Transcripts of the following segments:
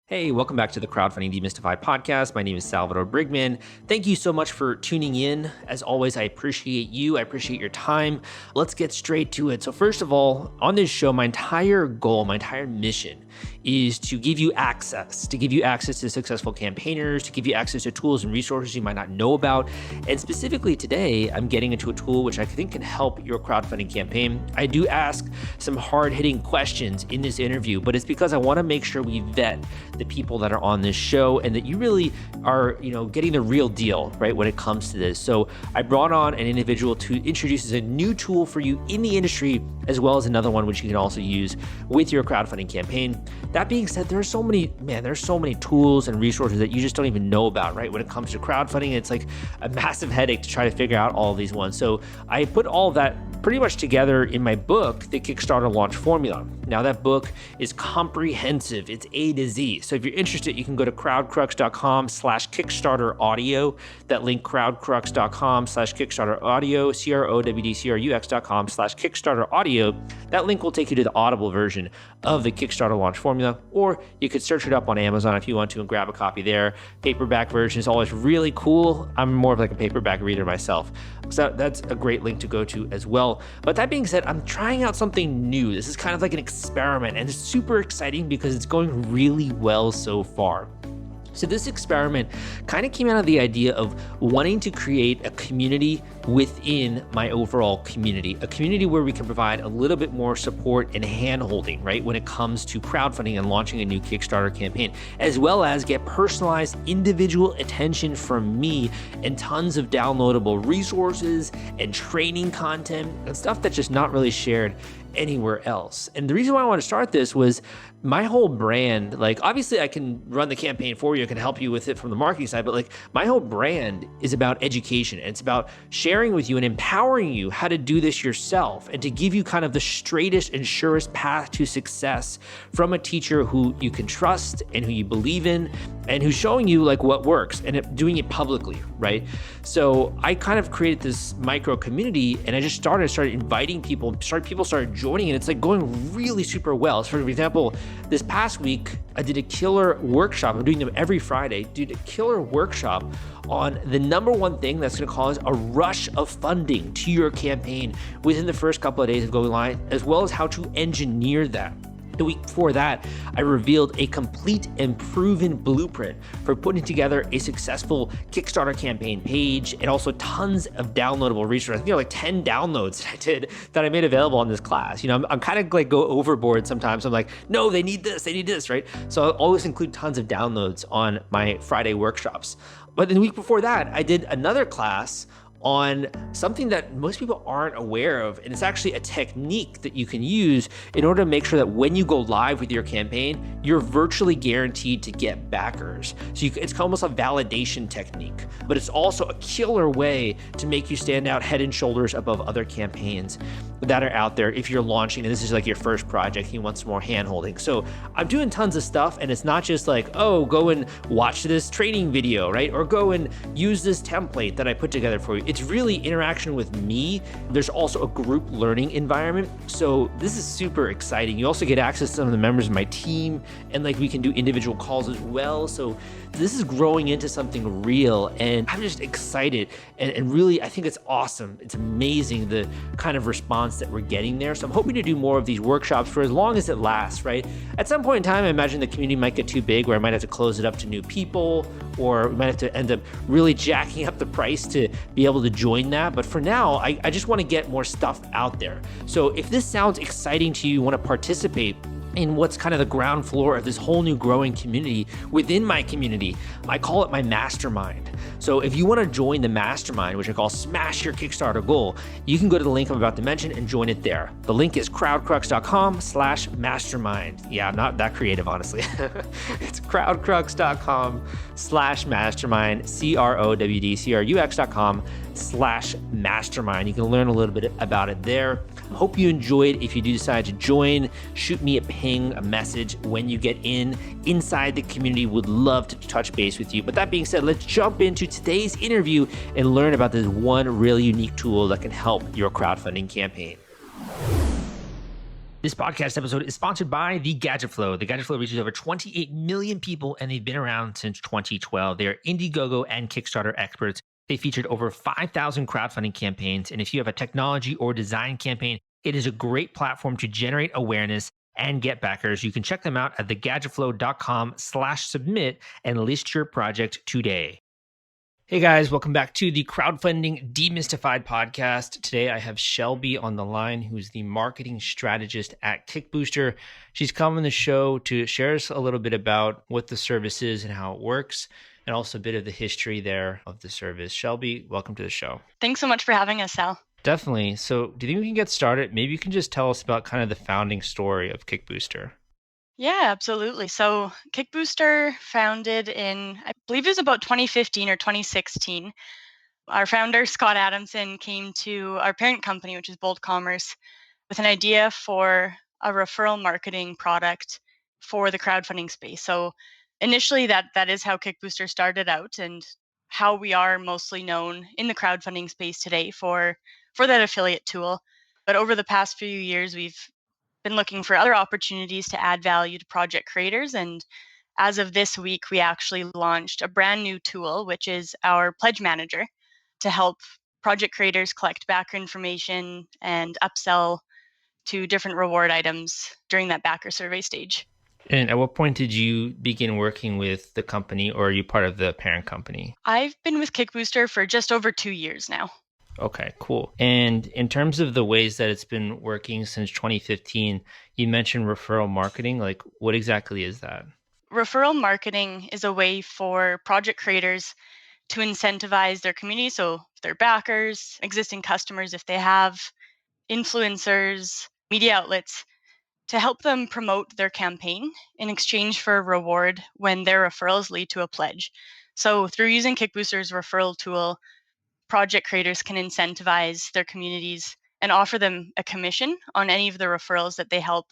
Hey, welcome back to the Crowdfunding Demystified podcast. My name is Salvador Briggman. Thank you so much for tuning in. As always, I appreciate you. I appreciate your time. Let's get straight to it. So first of all, on this show, my entire goal, my entire mission is to give you access to successful campaigners, to give you access to tools and resources you might not know about. And specifically today, I'm getting into a tool which I think can help your crowdfunding campaign. I do ask some hard-hitting questions in this interview, but it's because I want to make sure we vet the people that are on this show and that you really are, getting the real deal, right, when it comes to this. So I brought on an individual to introduce a new tool for you in the industry, as well as another one which you can also use with your crowdfunding campaign. That being said, there's so many tools and resources that you just don't even know about, right? When it comes to crowdfunding, it's like a massive headache to try to figure out all of these ones. So I put all of that pretty much together in my book, The Kickstarter Launch Formula. Now that book is comprehensive. It's A to Z. So if you're interested, you can go to crowdcrux.com/Kickstarter audio. That link, crowdcrux.com/Kickstarter audio, crowdcrux.com/Kickstarter audio. That link will take you to the Audible version of the Kickstarter Launch Formula, or you could search it up on Amazon if you want to and grab a copy there. Paperback version is always really cool. I'm more of like a paperback reader myself. So that's a great link to go to as well. But that being said, I'm trying out something new. This is kind of like an experiment, and it's super exciting because it's going really well so far. So this experiment kind of came out of the idea of wanting to create a community within my overall community, a community where we can provide a little bit more support and hand-holding, right, when it comes to crowdfunding and launching a new Kickstarter campaign, as well as get personalized individual attention from me and tons of downloadable resources and training content and stuff that's just not really shared anywhere else. And the reason why I want to start this was my whole brand, like obviously I can run the campaign for you, I can help you with it from the marketing side, but like my whole brand is about education. And it's about sharing with you and empowering you how to do this yourself and to give you kind of the straightest and surest path to success from a teacher who you can trust and who you believe in and who's showing you like what works and doing it publicly, right? So I kind of created this micro community and I just started inviting people, people started joining, and it's like going really super well. So for example, this past week, I did a killer workshop. I'm doing them every Friday. Did a killer workshop on the number one thing that's going to cause a rush of funding to your campaign within the first couple of days of going live, as well as how to engineer that. The week before that, I revealed a complete and proven blueprint for putting together a successful Kickstarter campaign page and also tons of downloadable resources. I think like 10 downloads that I made available on this class. I'm kind of like go overboard sometimes. I'm like, no, they need this, right? So I'll always include tons of downloads on my Friday workshops. But the week before that, I did another class on something that most people aren't aware of, and it's actually a technique that you can use in order to make sure that when you go live with your campaign, you're virtually guaranteed to get backers. So it's almost a validation technique, but it's also a killer way to make you stand out head and shoulders above other campaigns that are out there if you're launching and this is like your first project and you want some more hand-holding. So I'm doing tons of stuff, and it's not just like, oh, go and watch this training video, right? Or go and use this template that I put together for you. It's really interaction with me. There's also a group learning environment. So this is super exciting. You also get access to some of the members of my team, and like we can do individual calls as well. So this is growing into something real, and I'm just excited. And really, I think it's awesome. It's amazing the kind of response that we're getting there. So I'm hoping to do more of these workshops for as long as it lasts, right? At some point in time, I imagine the community might get too big where I might have to close it up to new people, or we might have to end up really jacking up the price to be able to join that. But for now, I just want to get more stuff out there. So if this sounds exciting to you, you want to participate in what's kind of the ground floor of this whole new growing community within my community, I call it my mastermind. So if you want to join the mastermind, which I call Smash Your Kickstarter Goal, you can go to the link I'm about to mention and join it there. The link is crowdcrux.com/mastermind. Yeah, I'm not that creative, honestly. It's crowdcrux.com/mastermind, crowdcrux.com/mastermind. You can learn a little bit about it there. Hope you enjoyed. If you do decide to join, shoot me a ping, a message when you get inside the community. Would love to touch base with you. But that being said, let's jump into today's interview and learn about this one really unique tool that can help your crowdfunding campaign. This podcast episode is sponsored by the Gadget Flow. The Gadget Flow reaches over 28 million people, and they've been around since 2012. They are Indiegogo and Kickstarter experts. They featured over 5,000 crowdfunding campaigns. And if you have a technology or design campaign, it is a great platform to generate awareness and get backers. You can check them out at thegadgetflow.com/submit and list your project today. Hey guys, welcome back to the Crowdfunding Demystified podcast. Today I have Shelby on the line, who's the marketing strategist at Kickbooster. She's come on the show to share us a little bit about what the service is and how it works, and also a bit of the history there of the service. Shelby, welcome to the show. Thanks so much for having us, Sal. Definitely. So do you think we can get started? Maybe you can just tell us about kind of the founding story of Kickbooster. Yeah, absolutely. So Kickbooster founded in, I believe it was about 2015 or 2016. Our founder, Scott Adamson, came to our parent company, which is Bold Commerce, with an idea for a referral marketing product for the crowdfunding space. So initially that is how Kickbooster started out and how we are mostly known in the crowdfunding space today for that affiliate tool. But over the past few years, we've been looking for other opportunities to add value to project creators. And as of this week, we actually launched a brand new tool, which is our Pledge Manager, to help project creators collect backer information and upsell to different reward items during that backer survey stage. And at what point did you begin working with the company, or are you part of the parent company? I've been with Kickbooster for just over 2 years now. Okay, cool. And in terms of the ways that it's been working since 2015, you mentioned referral marketing. Like, what exactly is that? Referral marketing is a way for project creators to incentivize their community. So their backers, existing customers, if they have influencers, media outlets, to help them promote their campaign in exchange for a reward when their referrals lead to a pledge. So through using Kickbooster's referral tool, project creators can incentivize their communities and offer them a commission on any of the referrals that they help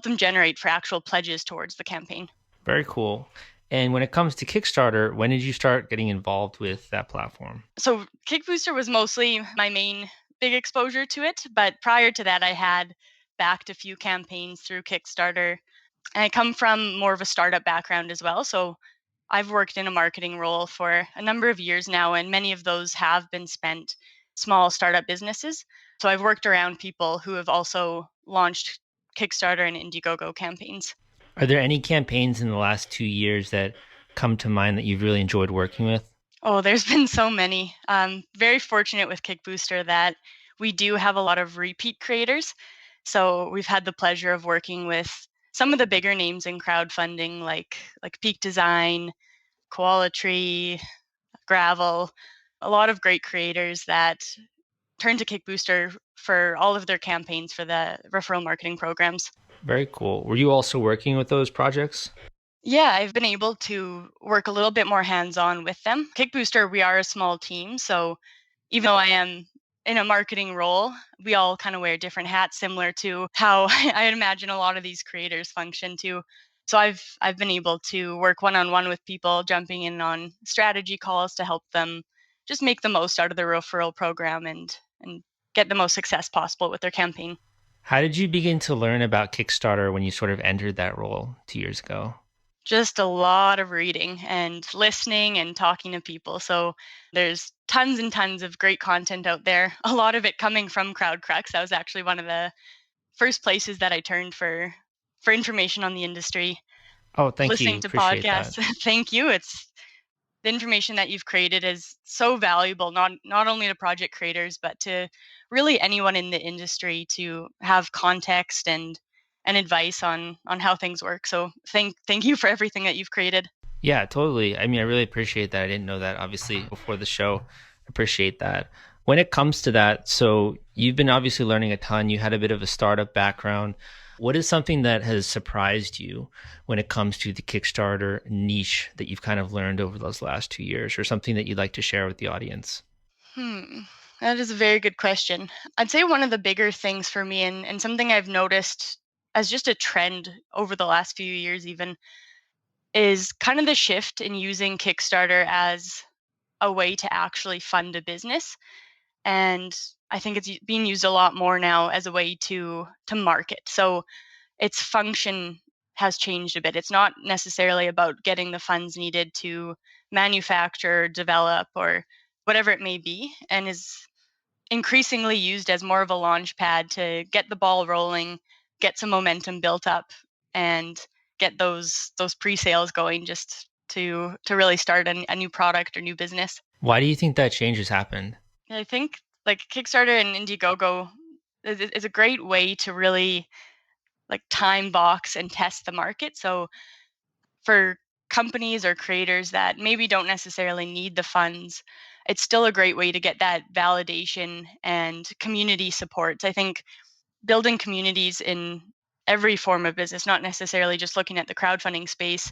them generate for actual pledges towards the campaign. Very cool. And when it comes to Kickstarter, when did you start getting involved with that platform? So Kickbooster was mostly my main big exposure to it, but prior to that, I had backed a few campaigns through Kickstarter. And I come from more of a startup background as well. So I've worked in a marketing role for a number of years now, and many of those have been spent small startup businesses. So I've worked around people who have also launched Kickstarter and Indiegogo campaigns. Are there any campaigns in the last 2 years that come to mind that you've really enjoyed working with? Oh, there's been so many. Very fortunate with Kickbooster that we do have a lot of repeat creators. So we've had the pleasure of working with some of the bigger names in crowdfunding, like Peak Design, Koala Tree, Gravel, a lot of great creators that turn to Kickbooster for all of their campaigns for the referral marketing programs. Very cool. Were you also working with those projects? Yeah, I've been able to work a little bit more hands-on with them. Kickbooster, we are a small team, so even though I am in a marketing role, we all kind of wear different hats, similar to how I imagine a lot of these creators function too. So I've been able to work one-on-one with people, jumping in on strategy calls to help them just make the most out of the referral program and get the most success possible with their campaign. How did you begin to learn about Kickstarter when you sort of entered that role 2 years ago? Just a lot of reading and listening and talking to people. So there's tons and tons of great content out there. A lot of it coming from CrowdCrux. That was actually one of the first places that I turned for information on the industry. Oh, thank you. Listening to Appreciate that. podcasts. Thank you. It's the information that you've created is so valuable, not only to project creators, but to really anyone in the industry to have context and advice on how things work. So thank you for everything that you've created. Yeah, totally. I mean, I really appreciate that. I didn't know that obviously before the show. Appreciate that. When it comes to that, so you've been obviously learning a ton. You had a bit of a startup background. What is something that has surprised you when it comes to the Kickstarter niche that you've kind of learned over those last 2 years, or something that you'd like to share with the audience? That is a very good question. I'd say one of the bigger things for me and something I've noticed as just a trend over the last few years even is kind of the shift in using Kickstarter as a way to actually fund a business. and I think it's being used a lot more now as a way to market. So its function has changed a bit. It's not necessarily about getting the funds needed to manufacture, develop, or whatever it may be, and is increasingly used as more of a launch pad to get the ball rolling, get some momentum built up, and get those pre-sales going, just to really start a new product or new business. Why do you think that change has happened? I think like Kickstarter and Indiegogo is a great way to really like time box and test the market. So for companies or creators that maybe don't necessarily need the funds, it's still a great way to get that validation and community support. I think building communities in every form of business, not necessarily just looking at the crowdfunding space,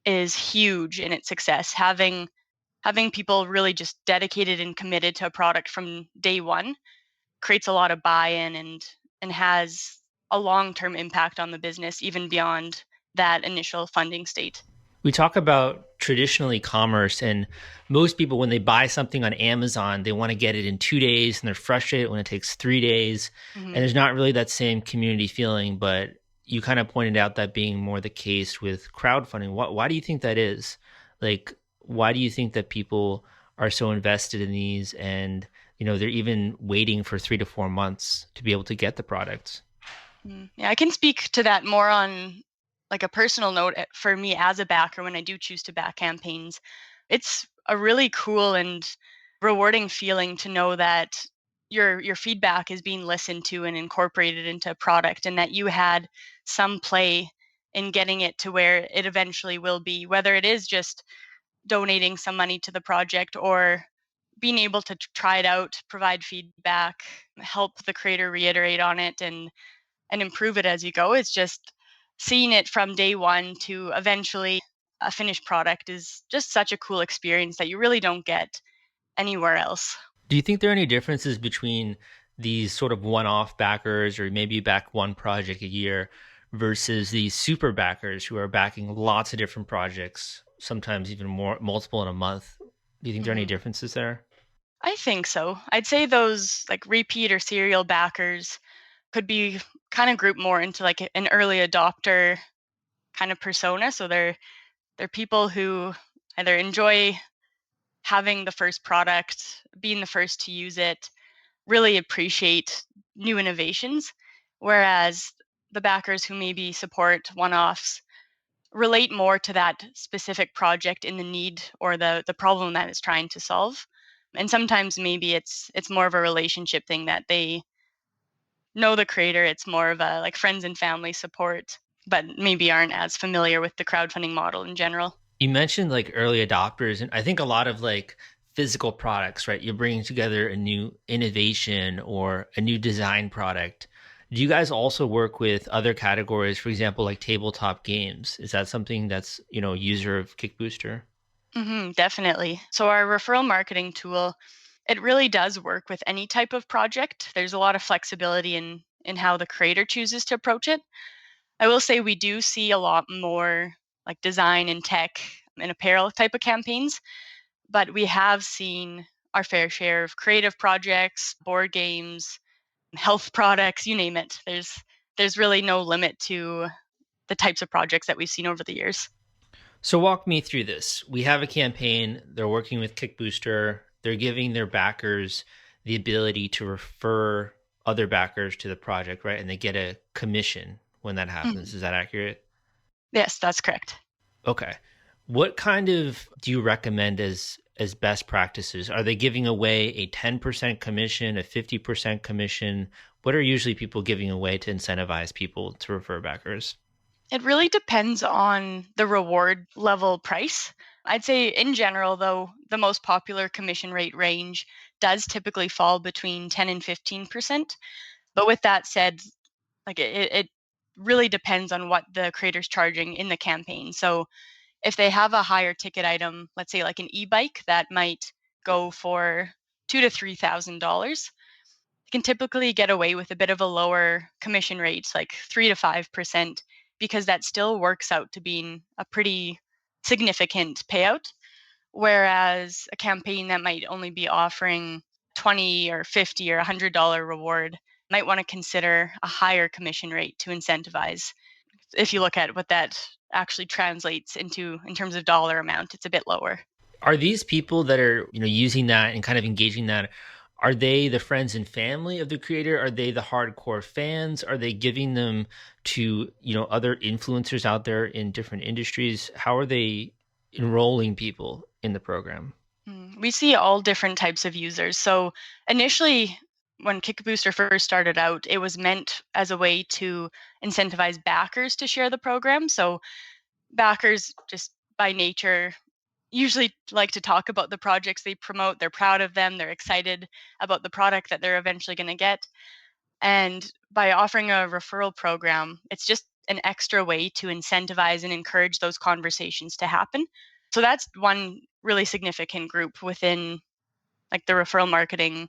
is huge in its success. Having people really just dedicated and committed to a product from day one creates a lot of buy-in and has a long-term impact on the business even beyond that initial funding state. We talk about traditional e-commerce, and most people, when they buy something on Amazon, they want to get it in 2 days, and they're frustrated when it takes 3 days. And Hmm. there's not really that same community feeling. But you kind of pointed out that being more the case with crowdfunding. Why do you think that is? Like, why do you think that people are so invested in these, and they're even waiting for 3 to 4 months to be able to get the products? Yeah, I can speak to that more on like a personal note. For me as a backer, when I do choose to back campaigns, it's a really cool and rewarding feeling to know that your feedback is being listened to and incorporated into a product, and that you had some play in getting it to where it eventually will be, whether it is just donating some money to the project or being able to try it out, provide feedback, help the creator reiterate on it, and improve it as you go. It's just seeing it from day one to eventually a finished product is just such a cool experience that you really don't get anywhere else. Do you think there are any differences between these sort of one-off backers, or maybe you back one project a year, versus these super backers who are backing lots of different projects, sometimes even more, multiple in a month? Do you think there are any Hmm. differences there? I think so. I'd say those like repeat or serial backers could be kind of grouped more into like an early adopter kind of persona. So they're people who either enjoy having the first product, being the first to use it, really appreciate new innovations, whereas the backers who maybe support one-offs relate more to that specific project in the need or the problem that it's trying to solve. And sometimes maybe it's more of a relationship thing that they know the creator, it's more of a like friends and family support, but maybe aren't as familiar with the crowdfunding model in general. You mentioned like early adopters, and I think a lot of like physical products, right? You're bringing together a new innovation or a new design product. Do you guys also work with other categories, for example, like tabletop games? Is that something that's, user of Kickbooster? Definitely. So our referral marketing tool, it really does work with any type of project. There's a lot of flexibility in how the creator chooses to approach it. I will say we do see a lot more like design and tech and apparel type of campaigns, but we have seen our fair share of creative projects, board games, health products, you name it. There's really no limit to the types of projects that we've seen over the years. So walk me through this. We have a campaign. They're working with Kickbooster. They're giving their backers the ability to refer other backers to the project, right? And they get a commission when that Mhm. happens. Is that accurate? Yes, that's correct. Okay. What kind of do you recommend as best practices? Are they giving away a 10% commission, a 50% commission? What are usually people giving away to incentivize people to refer backers? It really depends on the reward level price. I'd say in general, though, the most popular commission rate range does typically fall between 10 and 15%. But with that said, like it really depends on what the creator's charging in the campaign. So if they have a higher ticket item, let's say like an e-bike that might go for $2,000 to $3,000, you can typically get away with a bit of a lower commission rate, like 3 to 5%, because that still works out to being a pretty significant payout. Whereas a campaign that might only be offering $20 or $50 or $100 reward, might want to consider a higher commission rate to incentivize. If you look at what that actually translates into in terms of dollar amount, it's a bit lower. Are these people that are, using that and kind of engaging that, are they the friends and family of the creator? Are they the hardcore fans? Are they giving them to, other influencers out there in different industries? How are they enrolling people in the program? We see all different types of users. So initially, when Kickbooster first started out, it was meant as a way to incentivize backers to share the program. So backers, just by nature, usually like to talk about the projects they promote. They're proud of them. They're excited about the product that they're eventually going to get. And by offering a referral program, it's just an extra way to incentivize and encourage those conversations to happen. So that's one really significant group within like the referral marketing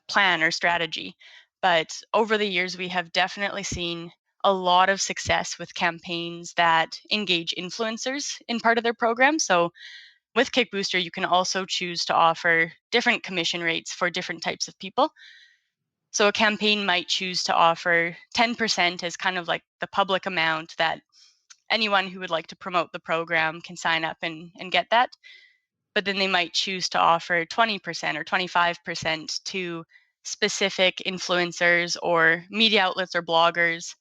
plan or strategy. But over the years, we have definitely seen a lot of success with campaigns that engage influencers in part of their program. So with Kickbooster, you can also choose to offer different commission rates for different types of people. So a campaign might choose to offer 10% as kind of like the public amount that anyone who would like to promote the program can sign up and get that. But then they might choose to offer 20% or 25% to specific influencers or media outlets or bloggers,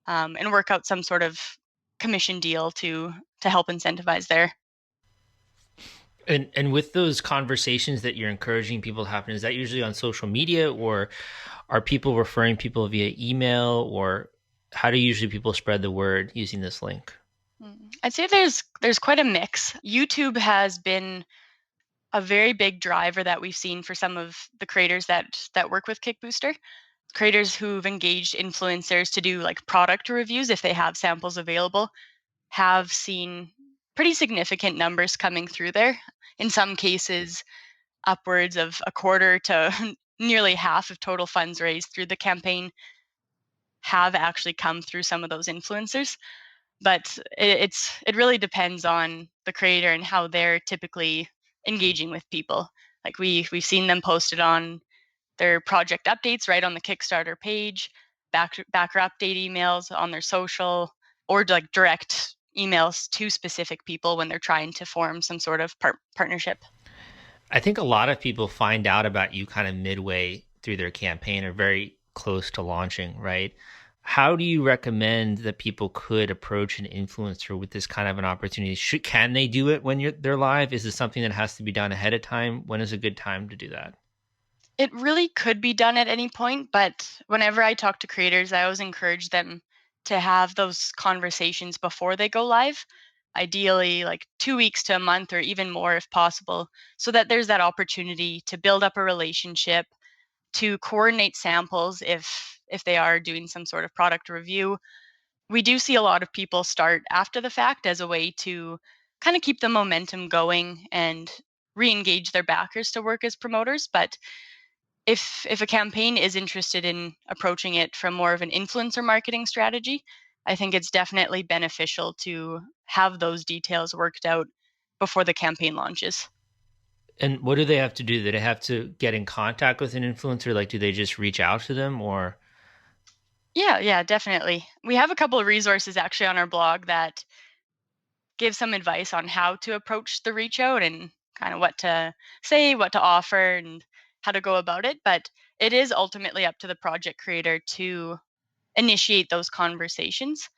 and work out some sort of commission deal to help incentivize there. And with those conversations that you're encouraging people to happen, is that usually on social media, or are people referring people via email, or how do usually people spread the word using this link? I'd say there's quite a mix. YouTube has been a very big driver that we've seen for some of the creators that work with Kickbooster. Creators who've engaged influencers to do like product reviews if they have samples available have seen pretty significant numbers coming through there. In some cases, upwards of a quarter to nearly half of total funds raised through the campaign have actually come through some of those influencers. But it really depends on the creator and how they're typically engaging with people. Like we've seen them posted on their project updates right on the Kickstarter page, backer update emails on their social, or like direct emails to specific people when they're trying to form some sort of partnership. I think a lot of people find out about you kind of midway through their campaign or very close to launching, right? How do you recommend that people could approach an influencer with this kind of an opportunity? Can they do it when they're live? Is this something that has to be done ahead of time? When is a good time to do that? It really could be done at any point, but whenever I talk to creators, I always encourage them to have those conversations before they go live, ideally like 2 weeks to a month or even more if possible, so that there's that opportunity to build up a relationship, to coordinate samples if they are doing some sort of product review. We do see a lot of people start after the fact as a way to kind of keep the momentum going and re-engage their backers to work as promoters. But if a campaign is interested in approaching it from more of an influencer marketing strategy, I think it's definitely beneficial to have those details worked out before the campaign launches. And what do they have to do? Do they have to get in contact with an influencer? Like, do they just reach out to them, or? Yeah, definitely. We have a couple of resources actually on our blog that give some advice on how to approach the reach out and kind of what to say, what to offer, and how to go about it. But it is ultimately up to the project creator to initiate those conversations.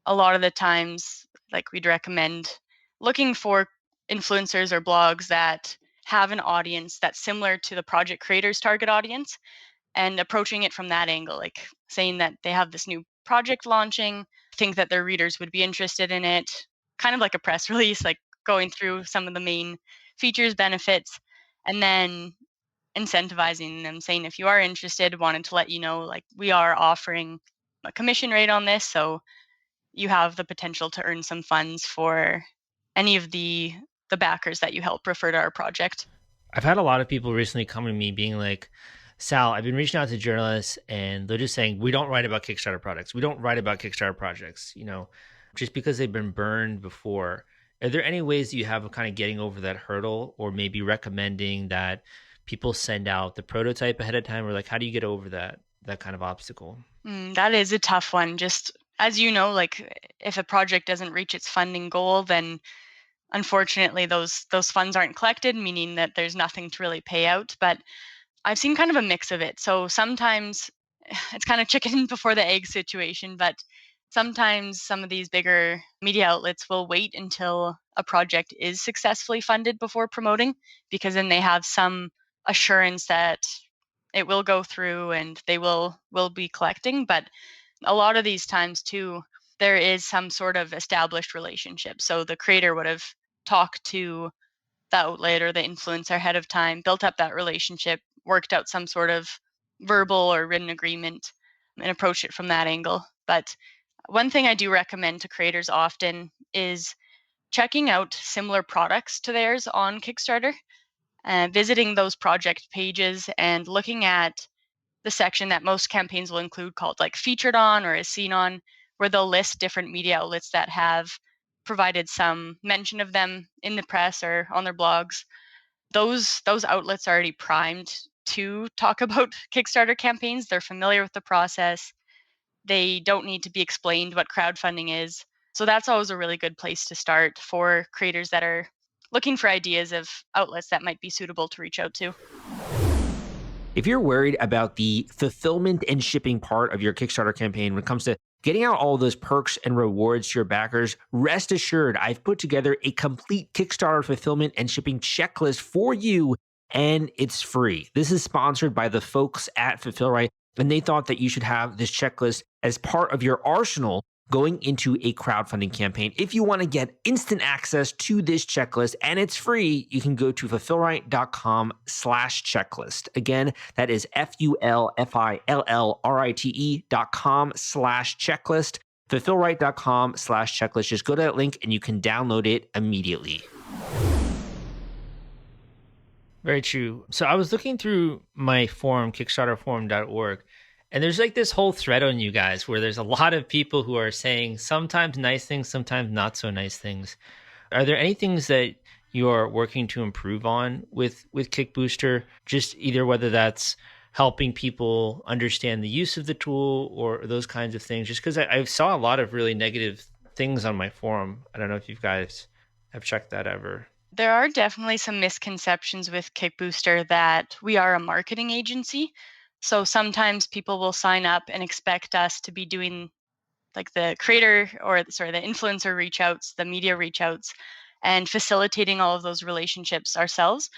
A lot of the times, like we'd recommend looking for influencers or blogs that have an audience that's similar to the project creator's target audience and approaching it from that angle, like saying that they have this new project launching, think that their readers would be interested in it, kind of like a press release, like going through some of the main features, benefits, and then incentivizing them, saying if you are interested, wanted to let you know, like we are offering a commission rate on this, so you have the potential to earn some funds for any of the backers that you help refer to our project. I've had a lot of people recently come to me being like, Sal, I've been reaching out to journalists and they're just saying, we don't write about Kickstarter products. We don't write about Kickstarter projects, just because they've been burned before. Are there any ways that you have of kind of getting over that hurdle, or maybe recommending that people send out the prototype ahead of time, or like how do you get over that kind of obstacle? That is a tough one. Just as you know, like if a project doesn't reach its funding goal, then unfortunately those funds aren't collected, meaning that there's nothing to really pay out. But I've seen kind of a mix of it. So sometimes it's kind of chicken before the egg situation, but sometimes some of these bigger media outlets will wait until a project is successfully funded before promoting, because then they have some assurance that it will go through and they will be collecting. But a lot of these times too, there is some sort of established relationship. So the creator would have talked to the outlet or the influencer ahead of time, built up that relationship, worked out some sort of verbal or written agreement, and approached it from that angle. But one thing I do recommend to creators often is checking out similar products to theirs on Kickstarter, visiting those project pages and looking at the section that most campaigns will include called like featured on or is seen on, where they'll list different media outlets that have provided some mention of them in the press or on their blogs. Those outlets are already primed to talk about Kickstarter campaigns. They're familiar with the process. They don't need to be explained what crowdfunding is. So that's always a really good place to start for creators that are looking for ideas of outlets that might be suitable to reach out to. If you're worried about the fulfillment and shipping part of your Kickstarter campaign when it comes to getting out all those perks and rewards to your backers, rest assured I've put together a complete Kickstarter fulfillment and shipping checklist for you, and it's free. This is sponsored by the folks at Fulfillrite, and they thought that you should have this checklist as part of your arsenal going into a crowdfunding campaign. If you want to get instant access to this checklist and it's free, you can go to fulfillrite.com/checklist. Again, that is fulfillrite.com/checklist. Fulfillrite.com/checklist. Just go to that link and you can download it immediately. Very true. So I was looking through my forum, kickstarterforum.org, and there's like this whole thread on you guys where there's a lot of people who are saying sometimes nice things, sometimes not so nice things. Are there any things that you're working to improve on with Kickbooster? Just either whether that's helping people understand the use of the tool or those kinds of things, just because I saw a lot of really negative things on my forum. I don't know if you guys have checked that ever. There are definitely some misconceptions with Kickbooster that we are a marketing agency. So sometimes people will sign up and expect us to be doing like the creator or the influencer reach outs, the media reach outs, and facilitating all of those relationships ourselves.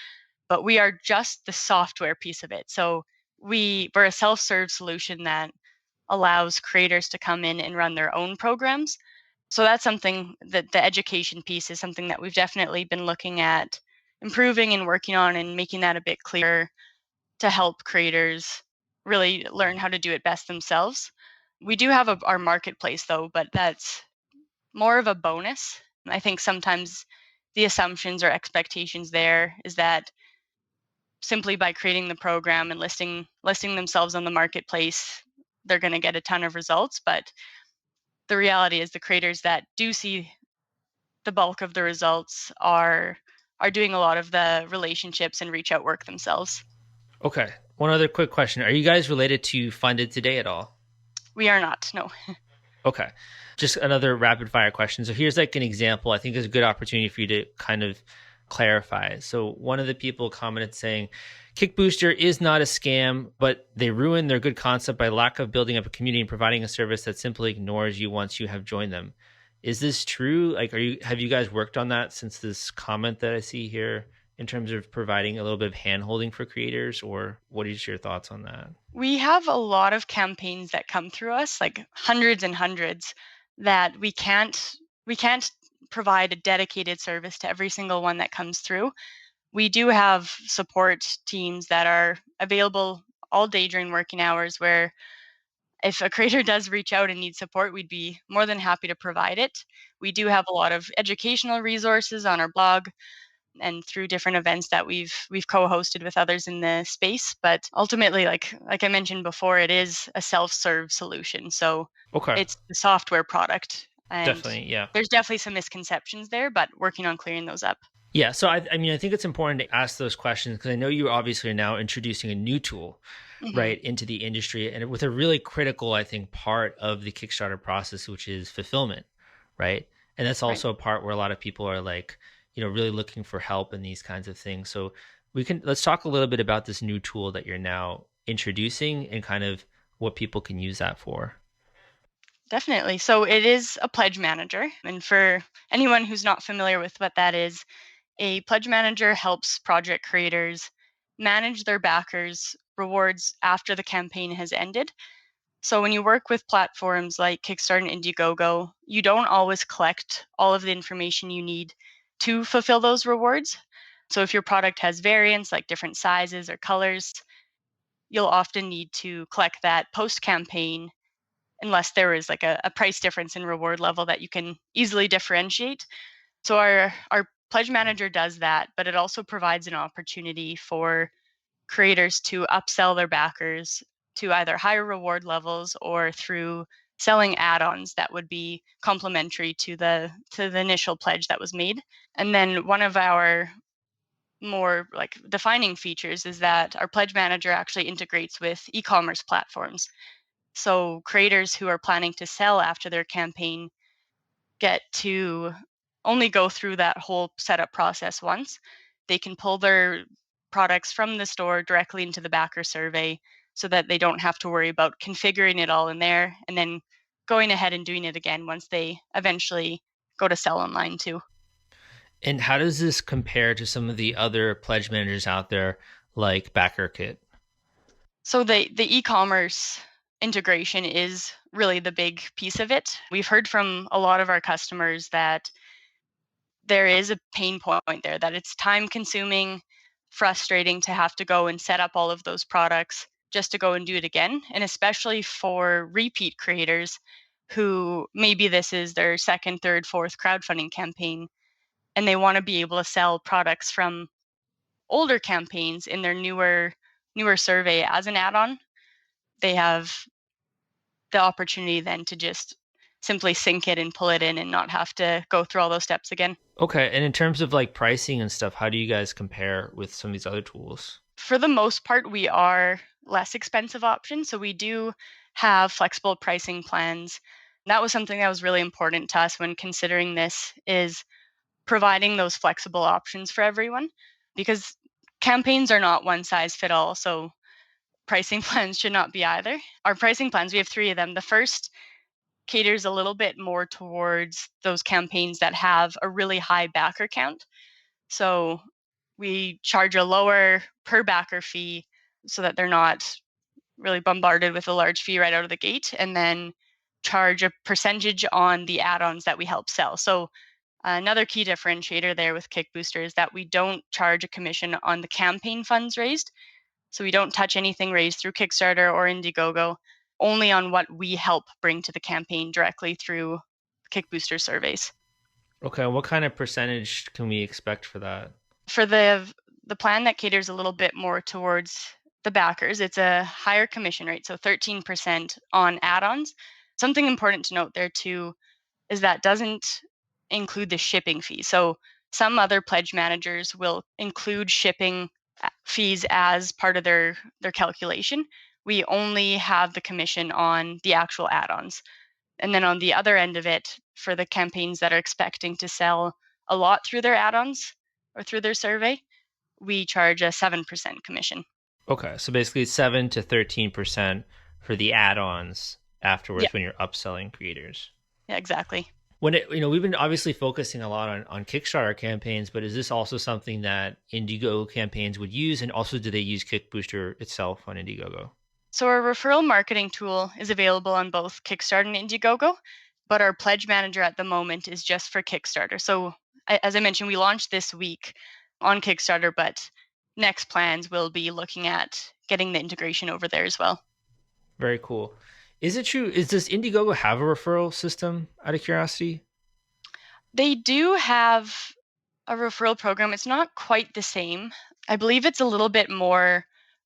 But we are just the software piece of it. So we're a self-serve solution that allows creators to come in and run their own programs. So that's something that the education piece is something that we've definitely been looking at improving and working on and making that a bit clearer to help creators really learn how to do it best themselves. We do have our marketplace though, but that's more of a bonus. I think sometimes the assumptions or expectations there is that simply by creating the program and listing themselves on the marketplace, they're going to get a ton of results. But the reality is the creators that do see the bulk of the results are doing a lot of the relationships and reach out work themselves. Okay. One other quick question. Are you guys related to Funded Today at all? We are not, no. Okay. Just another rapid fire question. So here's like an example. I think there's a good opportunity for you to kind of clarify. So one of the people commented saying, Kickbooster is not a scam, but they ruin their good concept by lack of building up a community and providing a service that simply ignores you once you have joined them. Is this true? Like, have you guys worked on that since this comment that I see here in terms of providing a little bit of hand-holding for creators, or what is your thoughts on that? We have a lot of campaigns that come through us, like hundreds and hundreds, that we can't provide a dedicated service to every single one that comes through. We do have support teams that are available all day during working hours where if a creator does reach out and need support, we'd be more than happy to provide it. We do have a lot of educational resources on our blog and through different events that we've co-hosted with others in the space. But ultimately, like I mentioned before, it is a self-serve solution. So Okay. it's the software product. And Definitely. Yeah. there's definitely some misconceptions there, but working on clearing those up. Yeah, so I mean, I think it's important to ask those questions because I know you obviously are now introducing a new tool, Hmm. right, into the industry, and with a really critical, I think, part of the Kickstarter process, which is fulfillment, right? And that's Right. also a part where a lot of people are like, really looking for help in these kinds of things. So let's talk a little bit about this new tool that you're now introducing and kind of what people can use that for. Definitely. So it is a pledge manager. And for anyone who's not familiar with what that is, a pledge manager helps project creators manage their backers' rewards after the campaign has ended. So when you work with platforms like Kickstarter and Indiegogo, you don't always collect all of the information you need to fulfill those rewards. So if your product has variants like different sizes or colors, you'll often need to collect that post campaign unless there is like a price difference in reward level that you can easily differentiate. So our pledge manager does that, but it also provides an opportunity for creators to upsell their backers to either higher reward levels or through selling add-ons that would be complementary to the initial pledge that was made. And then one of our more like defining features is that our pledge manager actually integrates with e-commerce platforms. So creators who are planning to sell after their campaign get to only go through that whole setup process once. They can pull their products from the store directly into the backer survey so that they don't have to worry about configuring it all in there and then going ahead and doing it again once they eventually go to sell online too. And how does this compare to some of the other pledge managers out there, like BackerKit? So the e-commerce integration is really the big piece of it. We've heard from a lot of our customers that there is a pain point there, that it's time consuming, frustrating to have to go and set up all of those products just to go and do it again. And especially for repeat creators who maybe this is their second, third, fourth crowdfunding campaign, and they want to be able to sell products from older campaigns in their newer survey as an add-on. They have the opportunity then to just simply sync it and pull it in and not have to go through all those steps again. Okay, and in terms of like pricing and stuff, how do you guys compare with some of these other tools? For the most part, we are less expensive options. So we do have flexible pricing plans. That was something that was really important to us when considering this is providing those flexible options for everyone because campaigns are not one size fit all. So pricing plans should not be either. Our pricing plans, we have three of them. The first caters a little bit more towards those campaigns that have a really high backer count. So we charge a lower per backer fee so that they're not really bombarded with a large fee right out of the gate, and then charge a percentage on the add-ons that we help sell. So another key differentiator there with Kickbooster is that we don't charge a commission on the campaign funds raised. So we don't touch anything raised through Kickstarter or Indiegogo, only on what we help bring to the campaign directly through Kickbooster surveys. Okay, what kind of percentage can we expect for that? For the plan that caters a little bit more towards the backers, it's a higher commission rate, so 13% on add-ons. Something important to note there too is that doesn't include the shipping fee. So some other pledge managers will include shipping fees as part of their calculation. We only have the commission on the actual add-ons. And then on the other end of it, for the campaigns that are expecting to sell a lot through their add-ons or through their survey, we charge a 7% commission. Okay, so basically 7 to 13% for the add-ons Yeah, afterwards when you're upselling creators. yeah, exactly. When we've been obviously focusing a lot on Kickstarter campaigns, but is this also something that Indiegogo campaigns would use? And also, do they use Kickbooster itself on Indiegogo? So our referral marketing tool is available on both Kickstarter and Indiegogo, but our pledge manager at the moment is just for Kickstarter. So as I mentioned, we launched this week on Kickstarter, but next plans will be looking at getting the integration over there as well. Very cool. Is it true? Does Indiegogo have a referral system out of curiosity? They do have a referral program. It's not quite the same. I believe it's a little bit more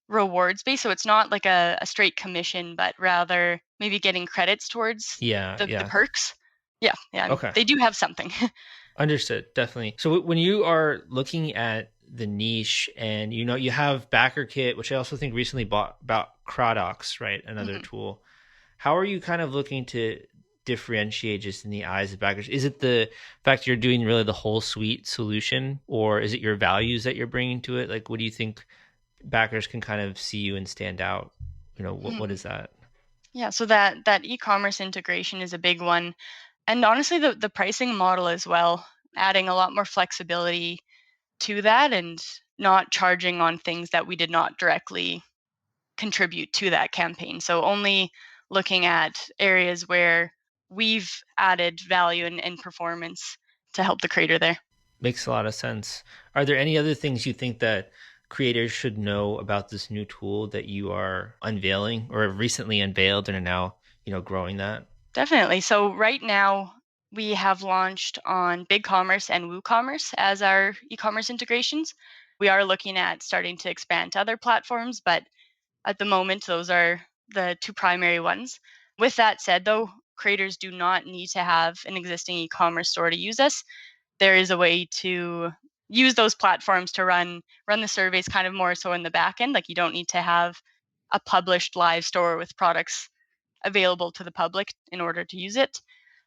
rewards based. So it's not like a straight commission, but rather maybe getting credits towards Yeah, the yeah. perks. Yeah, yeah. Okay. They do have something. Understood, definitely. So when you are looking at the niche and you have BackerKit, which I also think recently bought about CrowdOx, right? Another Mhm. tool. How are you kind of looking to differentiate just in the eyes of backers? Is it the fact you're doing really the whole suite solution, or is it your values that you're bringing to it? Like, what do you think backers can kind of see you and stand out? What Mhm. is that? Yeah, so that e-commerce integration is a big one. And honestly, the pricing model as well, adding a lot more flexibility to that and not charging on things that we did not directly contribute to that campaign. So only looking at areas where we've added value and performance to help the creator there. Makes a lot of sense. Are there any other things you think that creators should know about this new tool that you are unveiling or have recently unveiled and are now, growing that? Definitely. So right now we have launched on BigCommerce and WooCommerce as our e-commerce integrations. We are looking at starting to expand to other platforms, but at the moment those are the two primary ones. With that said, though, creators do not need to have an existing e-commerce store to use us. There is a way to use those platforms to run the surveys kind of more so in the back end. Like you don't need to have a published live store with products available to the public in order to use it.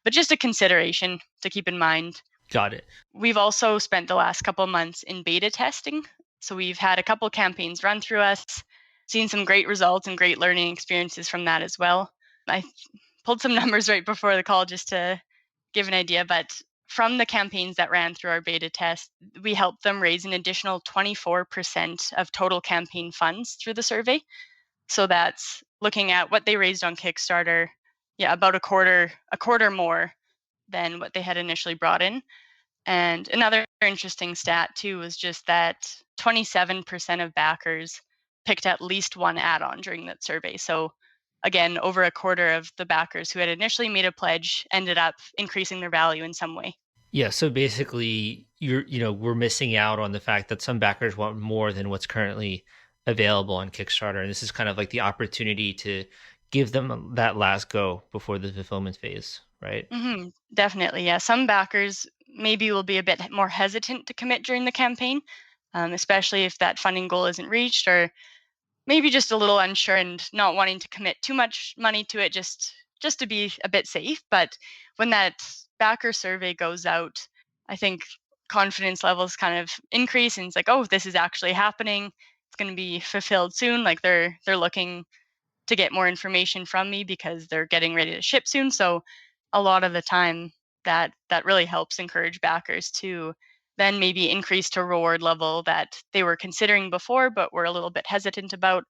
But just a consideration to keep in mind. Got it. We've also spent the last couple months in beta testing. So we've had a couple campaigns run through us, seen some great results and great learning experiences from that as well. I pulled some numbers right before the call just to give an idea, but from the campaigns that ran through our beta test, we helped them raise an additional 24% of total campaign funds through the survey. So that's looking at what they raised on Kickstarter, yeah, about a quarter more than what they had initially brought in. And another interesting stat too was just that 27% of backers picked at least one add-on during that survey. So again, over a quarter of the backers who had initially made a pledge ended up increasing their value in some way. Yeah, so basically we're missing out on the fact that some backers want more than what's currently available on Kickstarter. And this is kind of like the opportunity to give them that last go before the fulfillment phase, right? Definitely, yeah. Some backers maybe will be a bit more hesitant to commit during the campaign, especially if that funding goal isn't reached, or maybe just a little unsure and not wanting to commit too much money to it just to be a bit safe. But when that backer survey goes out, I think confidence levels kind of increase and it's like, oh, this is actually happening. It's going to be fulfilled soon. Like they're looking to get more information from me because they're getting ready to ship soon. So a lot of the time that really helps encourage backers to then maybe increase to reward level that they were considering before but were a little bit hesitant about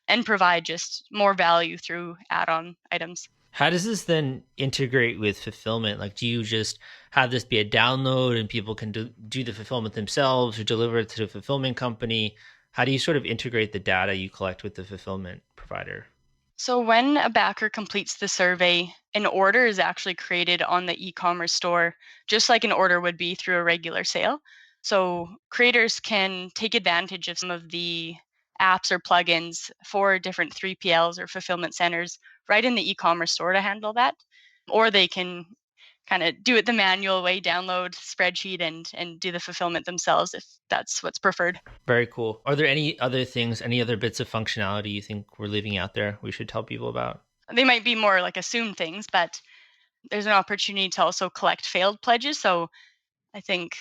and provide just more value through add-on items. How does this then integrate with fulfillment? Like, do you just have this be a download and people can do the fulfillment themselves or deliver it to the fulfillment company? How do you sort of integrate the data you collect with the fulfillment provider? So when a backer completes the survey, an order is actually created on the e-commerce store, just like an order would be through a regular sale. So creators can take advantage of some of the apps or plugins for different 3PLs or fulfillment centers right in the e-commerce store to handle that. Or they can kind of do it the manual way, download spreadsheet and do the fulfillment themselves if that's what's preferred. Very cool. Are there any other things, any other bits of functionality you think we're leaving out there we should tell people about? They might be more like assumed things, but there's an opportunity to also collect failed pledges. So I think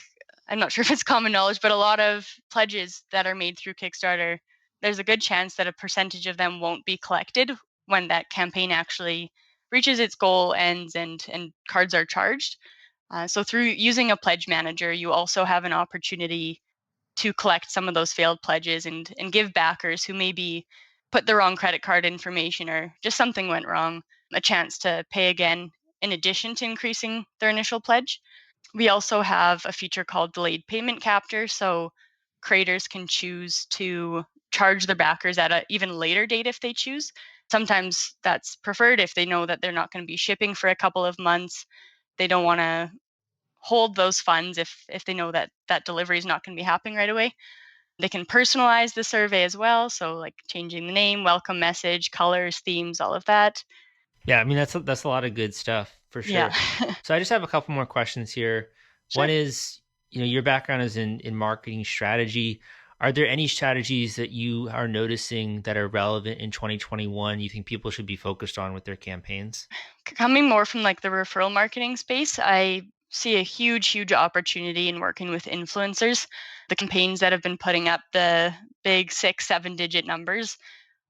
I'm not sure if it's common knowledge, but a lot of pledges that are made through Kickstarter, there's a good chance that a percentage of them won't be collected when that campaign actually reaches its goal, ends, and cards are charged. So through using a pledge manager, you also have an opportunity to collect some of those failed pledges and give backers who maybe put the wrong credit card information or just something went wrong a chance to pay again in addition to increasing their initial pledge. We also have a feature called delayed payment capture. So creators can choose to charge their backers at an even later date if they choose. Sometimes that's preferred if they know that they're not going to be shipping for a couple of months. They don't want to hold those funds if they know that that delivery is not going to be happening right away. They can personalize the survey as well. So like changing the name, welcome message, colors, themes, all of that. Yeah, I mean that's a lot of good stuff for Yeah. sure. So I just have a couple more questions here. One Sure. is, your background is in marketing strategy. Are there any strategies that you are noticing that are relevant in 2021 you think people should be focused on with their campaigns? Coming more from like the referral marketing space, I see a huge opportunity in working with influencers. The campaigns that have been putting up the big 6, 7 digit numbers,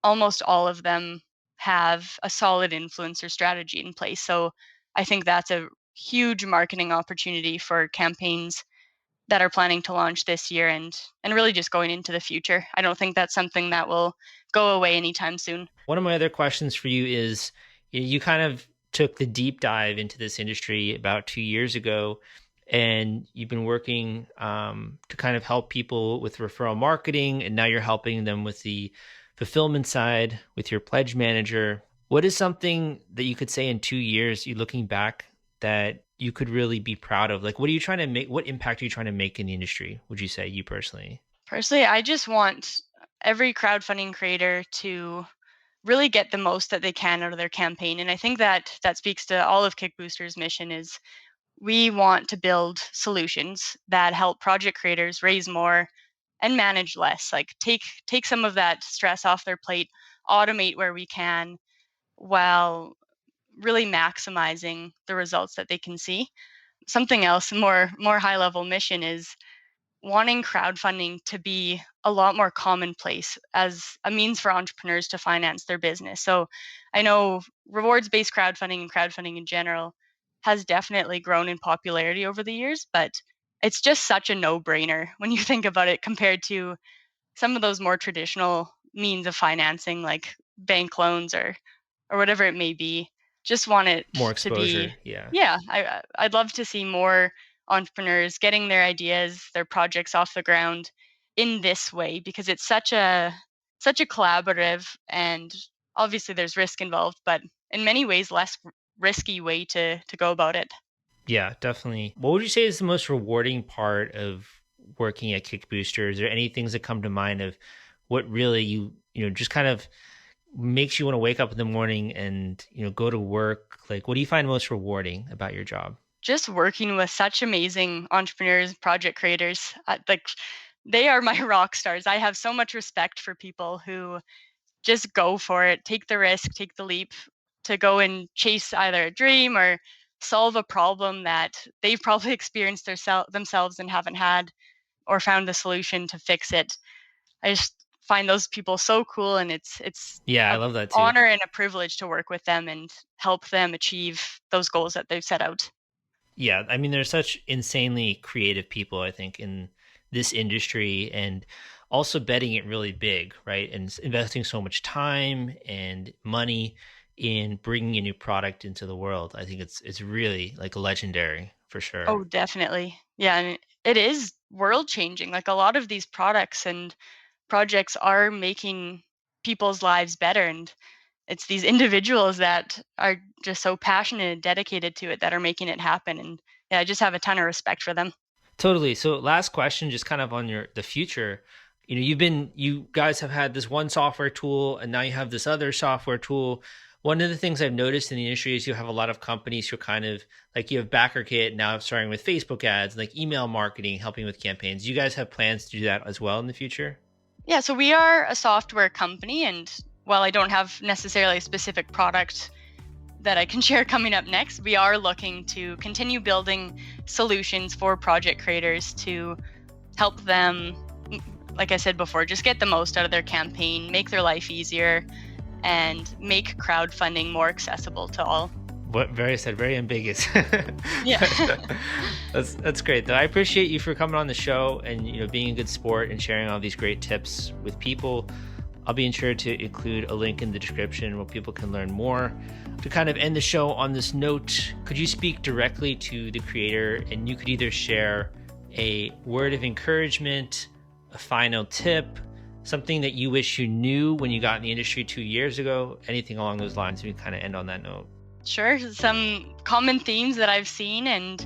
almost all of them have a solid influencer strategy in place. So I think that's a huge marketing opportunity for campaigns that are planning to launch this year and really just going into the future. I don't think that's something that will go away anytime soon. One of my other questions for you is you kind of took the deep dive into this industry about 2 years ago, and you've been working to kind of help people with referral marketing, and now you're helping them with the fulfillment side with your pledge manager. What is something that you could say in 2 years, you looking back, that you could really be proud of? Like, what are you trying to make? What impact are you trying to make in the industry, would you say, you personally? Personally, I just want every crowdfunding creator to really get the most that they can out of their campaign. And I think that that speaks to all of Kickbooster's mission is we want to build solutions that help project creators raise more and manage less. Like take some of that stress off their plate, automate where we can while really maximizing the results that they can see. Something else, more high level mission is wanting crowdfunding to be a lot more commonplace as a means for entrepreneurs to finance their business. So I know rewards based crowdfunding and crowdfunding in general has definitely grown in popularity over the years, but it's just such a no brainer when you think about it compared to some of those more traditional means of financing like bank loans or whatever it may be. Just want it More to be, exposure, yeah. yeah, I'd love to see more entrepreneurs getting their ideas, their projects off the ground in this way because it's such a collaborative and obviously there's risk involved, but in many ways less risky way to go about it. Yeah, definitely. What would you say is the most rewarding part of working at Kickbooster? Is there any things that come to mind of what really just kind of makes you want to wake up in the morning and, go to work? Like, what do you find most rewarding about your job? Just working with such amazing entrepreneurs, project creators, like they are my rock stars. I have so much respect for people who just go for it, take the risk, take the leap to go and chase either a dream or solve a problem that they've probably experienced themselves and haven't had or found the solution to fix it. I just find those people so cool, and it's Yeah, I a love that too. honor and a privilege to work with them and help them achieve those goals that they've set out. Yeah, I mean, there's such insanely creative people, I think, in this industry, and also betting it really big, right? And investing so much time and money in bringing a new product into the world. I think it's really like legendary for sure. Oh, definitely. Yeah, and it is world changing. Like a lot of these products and projects are making people's lives better, and it's these individuals that are just so passionate and dedicated to it that are making it happen. And yeah, I just have a ton of respect for them. Totally. So last question, just kind of on the future. You guys have had this one software tool and now you have this other software tool. One of the things I've noticed in the industry is you have a lot of companies who are kind of like, you have BackerKit now starting with Facebook ads, like email marketing, helping with campaigns. You guys have plans to do that as well in the future? Yeah, so we are a software company, and while I don't have necessarily a specific product that I can share coming up next, we are looking to continue building solutions for project creators to help them, like I said before, just get the most out of their campaign, make their life easier, and make crowdfunding more accessible to all. What very ambiguous. Yeah. That's great though. I appreciate you for coming on the show and being a good sport and sharing all these great tips with people. I'll be sure to include a link in the description where people can learn more. To kind of end the show on this note, could you speak directly to the creator and you could either share a word of encouragement, a final tip, something that you wish you knew when you got in the industry 2 years ago, anything along those lines? We can kind of end on that note. Sure. Some common themes that I've seen and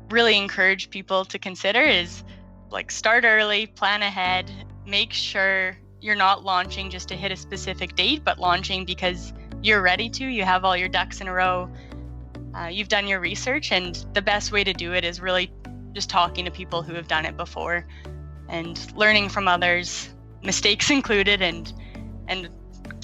really encourage people to consider is like start early, plan ahead, make sure you're not launching just to hit a specific date, but launching because you're ready to, you have all your ducks in a row, you've done your research, and the best way to do it is really just talking to people who have done it before and learning from others, mistakes included, and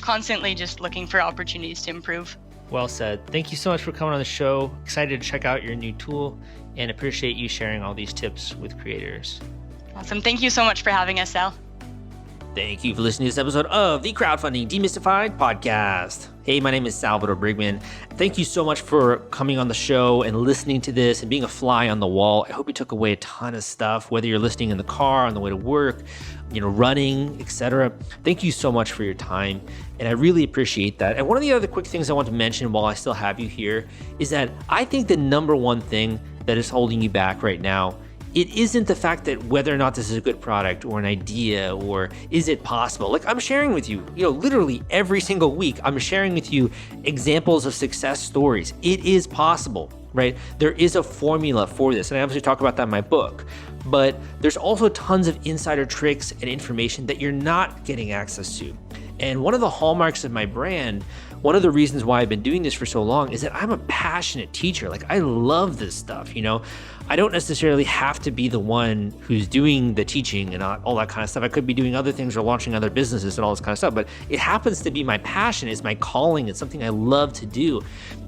constantly just looking for opportunities to improve. Well said. Thank you so much for coming on the show. Excited to check out your new tool and appreciate you sharing all these tips with creators. Awesome. Thank you so much for having us, Sal. Thank you for listening to this episode of the Crowdfunding Demystified podcast. Hey, my name is Salvador Briggman. Thank you so much for coming on the show and listening to this and being a fly on the wall. I hope you took away a ton of stuff, whether you're listening in the car, on the way to work, running, etc. Thank you so much for your time, and I really appreciate that. And one of the other quick things I want to mention while I still have you here is that I think the number one thing that is holding you back right now, it isn't the fact that whether or not this is a good product or an idea or is it possible. Like I'm sharing with you, literally every single week, I'm sharing with you examples of success stories. It is possible, right? There is a formula for this. And I obviously talk about that in my book, but there's also tons of insider tricks and information that you're not getting access to. And one of the hallmarks of my brand, one of the reasons why I've been doing this for so long is that I'm a passionate teacher. Like I love this stuff, I don't necessarily have to be the one who's doing the teaching and all that kind of stuff. I could be doing other things or launching other businesses and all this kind of stuff, but it happens to be my passion, it's my calling, it's something I love to do.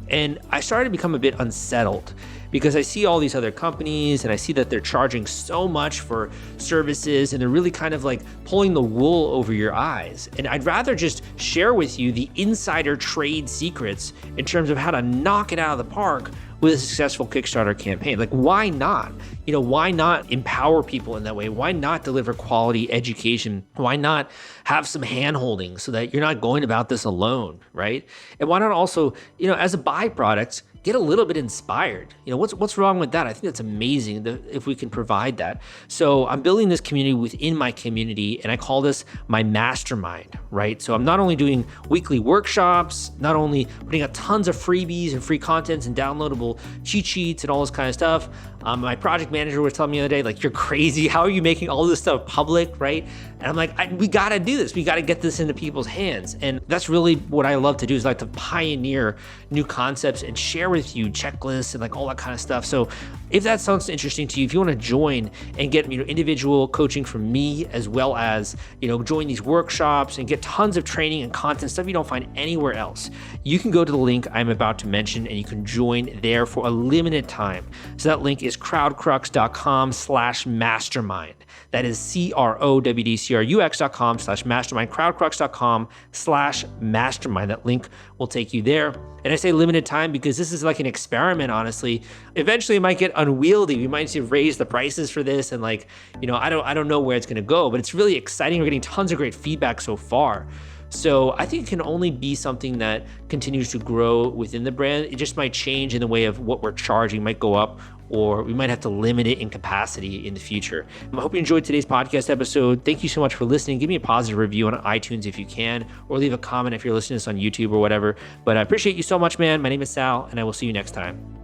And I started to become a bit unsettled because I see all these other companies and I see that they're charging so much for services and they're really kind of like pulling the wool over your eyes. And I'd rather just share with you the insider trade secrets in terms of how to knock it out of the park with a successful Kickstarter campaign. Like, why not? Why not empower people in that way? Why not deliver quality education? Why not have some hand-holding so that you're not going about this alone, right? And why not also, as a byproduct, get a little bit inspired. What's wrong with that? I think that's amazing if we can provide that. So I'm building this community within my community, and I call this my mastermind, right? So I'm not only doing weekly workshops, not only putting out tons of freebies and free contents and downloadable cheat sheets and all this kind of stuff. My project manager was telling me the other day, like, you're crazy. How are you making all this stuff public, right? And I'm like, we got to do this. We got to get this into people's hands. And that's really what I love to do, is like to pioneer new concepts and share with you checklists and like all that kind of stuff. So if that sounds interesting to you, if you want to join and get individual coaching from me, as well as join these workshops and get tons of training and content, stuff you don't find anywhere else, you can go to the link I'm about to mention and you can join there for a limited time. So that link is crowdcrux.com/mastermind. That is crowdcrux.com/mastermind, crowdcrux.com/mastermind. That link will take you there. And I say limited time because this is like an experiment, honestly. Eventually it might get unwieldy. We might need to raise the prices for this. And I don't know where it's going to go, but it's really exciting. We're getting tons of great feedback so far. So I think it can only be something that continues to grow within the brand. It just might change in the way of what we're charging, might go up, or we might have to limit it in capacity in the future. I hope you enjoyed today's podcast episode. Thank you so much for listening. Give me a positive review on iTunes if you can, or leave a comment if you're listening to this on YouTube or whatever. But I appreciate you so much, man. My name is Sal, and I will see you next time.